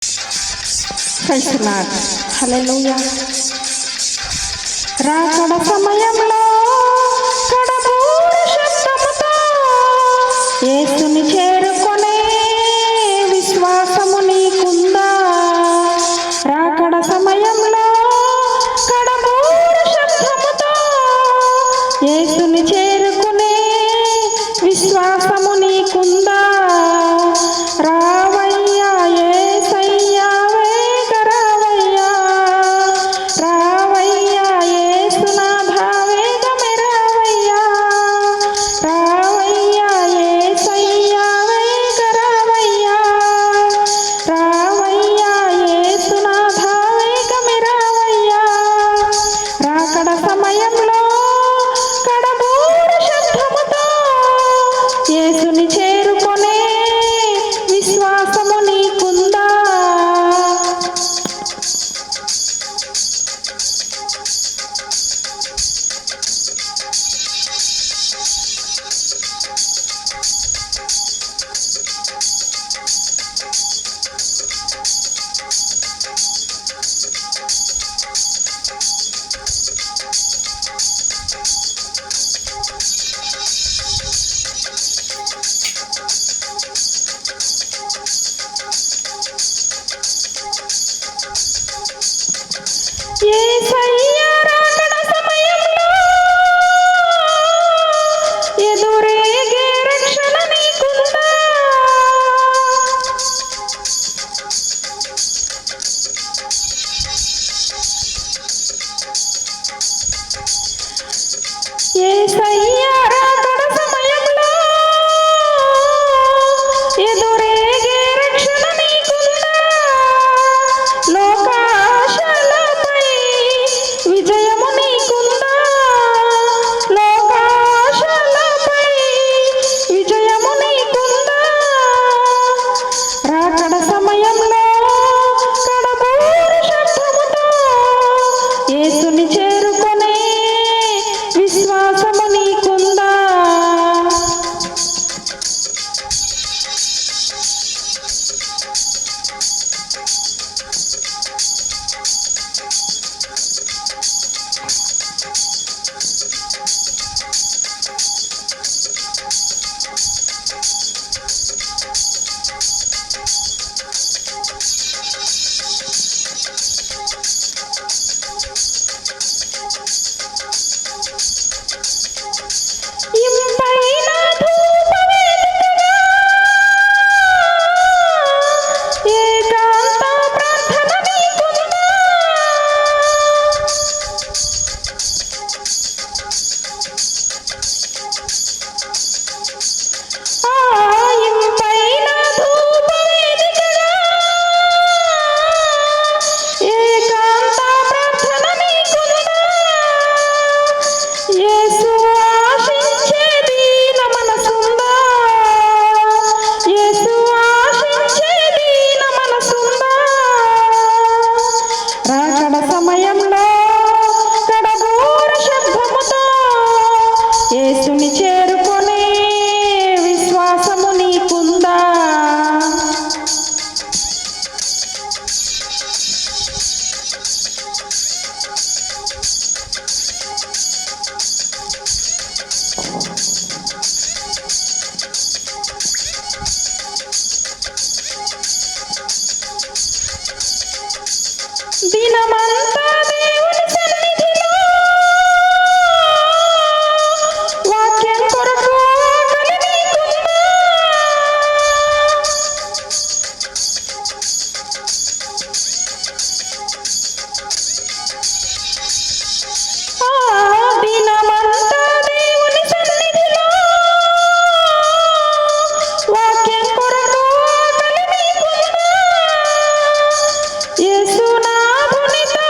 Praise lord. హల్లెలూయా. రాకడ సమయంలో కడబూర శబ్దముతో యేసుని చేరుకొనే విశ్వాసము నీకుందా? రాకడ సమయంలో కడబూర శబ్దముతో యేసుని చేరుకునే విశ్వాసము నీకుందా? రావయ్యా యేసయ్యా వేగ రావయ్యా, రావయ్యా యేసునాథా వేగమే రావయ్యా, రావయ్యా యేసయ్యా వేగ రావయ్యా, రావయ్యా యేసునాథా వేగమే రావయ్యా. రాకడ సమయంలో కడబూర శబ్దముతో యేసుని చేరుకొనే విశ్వాసము నీకుందా? యేసయ్య రాకడ సమయంలో ఎదురేగే రక్షణ నీకుందా? యేసయ్య రాకడ సమయంలో ఎదురేగే రక్షణ నీకుందా? లోకాశలపై విజయము నీకుందా? లోకాశలపై విజయము నీకుందా? రాకడ సమయంలో కడబూర శబ్దముతో యేసుని చేరుకొనే విశ్వాసము నీకుందా? ఇంపైన ధూపవేదికగా ఏకాంత ప్రార్థన నీకుందా? ఇంపైన ధూపవేదికగా ఏకాంత ప్రార్థన నీకుందా? యేసు ఆశించే దీన మనసుందా? యేసు ఆశించే దీన మనసుందా? రాకడ సమయంలో కడబూర శబ్దముతో యేసుని చేరుకొనే విశ్వాసము నీకుందా? దినమంతా దేవుని సన్నిధిలో వాక్యం కొరకు ఆకలి నీకుందా? దినమంతా దేవుని సన్నిధిలో వాక్యం కొరకు ఆకలి నీకుందా? యేసునాథునితో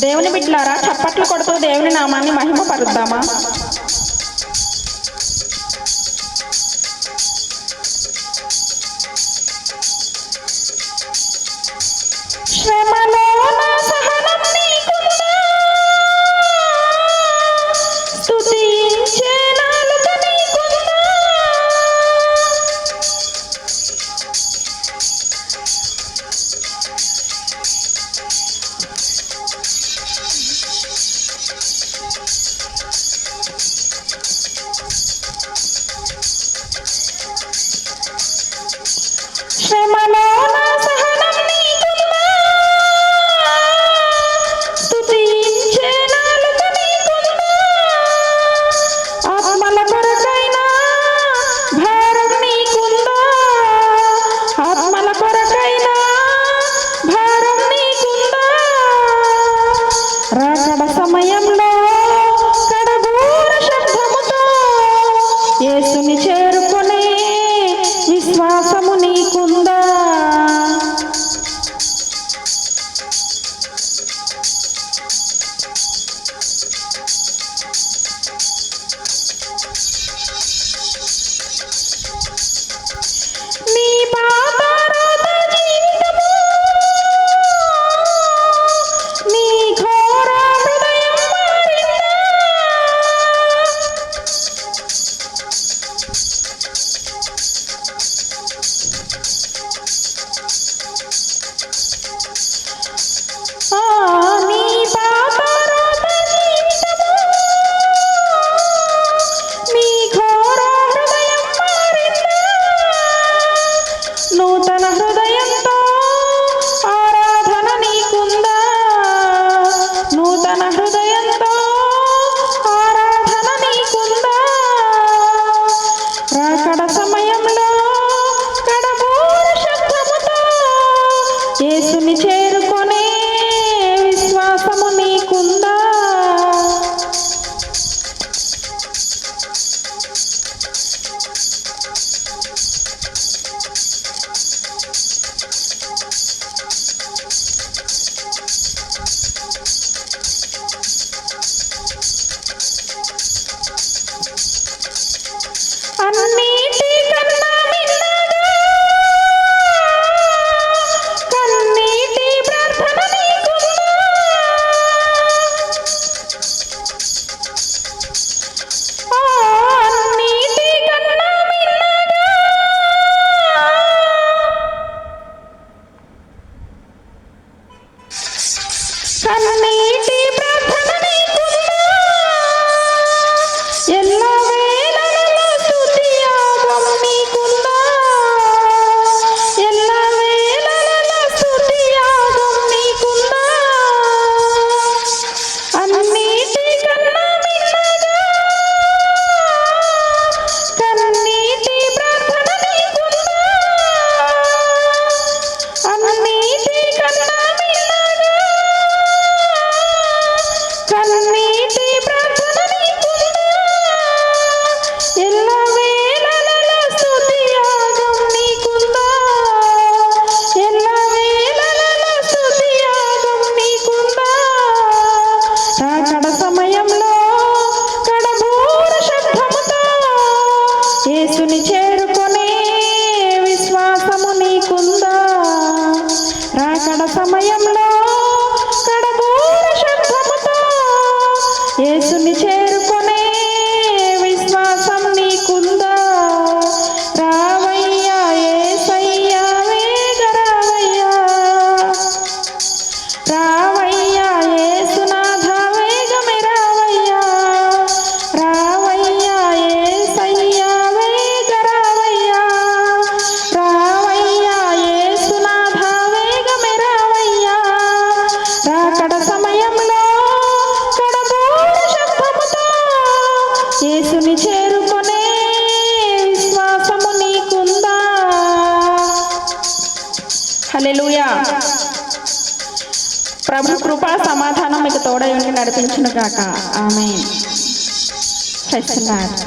దేవుని బిడ్డలారా చప్పట్లు కొడుతూ దేవుని నామాన్ని మహిమపరుద్దామా? శ్రమలో నా సహనం నీకుందా, స్తుతించే నాలుక నీకుందా. శ్రమలో నా సహనం నీకుందా, స్తుతించే నాలుక నీకుందా. ఆత్మల కొరకైనా భారం నీకుందా, ఆత్మల కొరకైనా భారం నీకుందా. రాకడ సమయంలో కడబూర శబ్దముతో యేసుని చేరుకునే విశ్వాసము నీకుందా? నీ పాపరాత జీవితము, నీ ఘోర హృదయం మారిందా? నీ పాపరాత జీవితము, నీ ఘోర హృదయం మారిందా? నూతన హృదయంతో ఆరాధన నీకుందా, నూతన హృదయంతో ఆరాధన నీకుందా. రాకడ సమయంలో కడబూర శబ్దముతో యేసుని చేరుకొనే విశ్వాసము నీకుందా? అన్నిటికన్నా మిన్నగా కన్నీటి ప్రార్థన నీకుందా? అన్నిటికన్నా మిన్నగా కన్నీటి ప్రార్థన నీకుందా? ఎల్లవేళలలో స్తుతియాగం నీకుందా, ఎల్లవేళలలో స్తుతియాగం నీకుందా? అన్నిటికన్నా మిన్నగా కన్నీటి ప్రార్థన నీకుందా, అన్నిటికన్నా మిన్నగా కన్నీటి ప్రార్థన నీకుందా? ఎల్లవేళలలో స్తుతియాగం నీకుందా, ఎల్లవేళలలో స్తుతియాగం నీకుందా. రాకడ సమయంలో కడబూర శబ్దముతో యేసుని చేరుకొనే విశ్వాసము నీకుందా? రాకడ సమయంలో కడబూర శబ్దముతో యేసుని చేరుకొనే విశ్వాసం నీకుందా? రావయ్యా యేసయ్యా వేగరావయ్యా, రావయ్యా యేసునాథ వేగమే రావయ్యా, రావయ్యా యేసయ్యా వేగరావయ్యా, రావయ్యా యేసునాథ వేగమే రావయ్యా. రాకడ సమయంలో కడబూర శబ్దముతో యేసుని చేరుకొనే విశ్వాసము నీకుందా? హల్లెలూయా. ప్రభు కృపా సమాధానం మీకు తోడై ఉండి నడిపించును గాక. ఆమేన్. Praise the lord.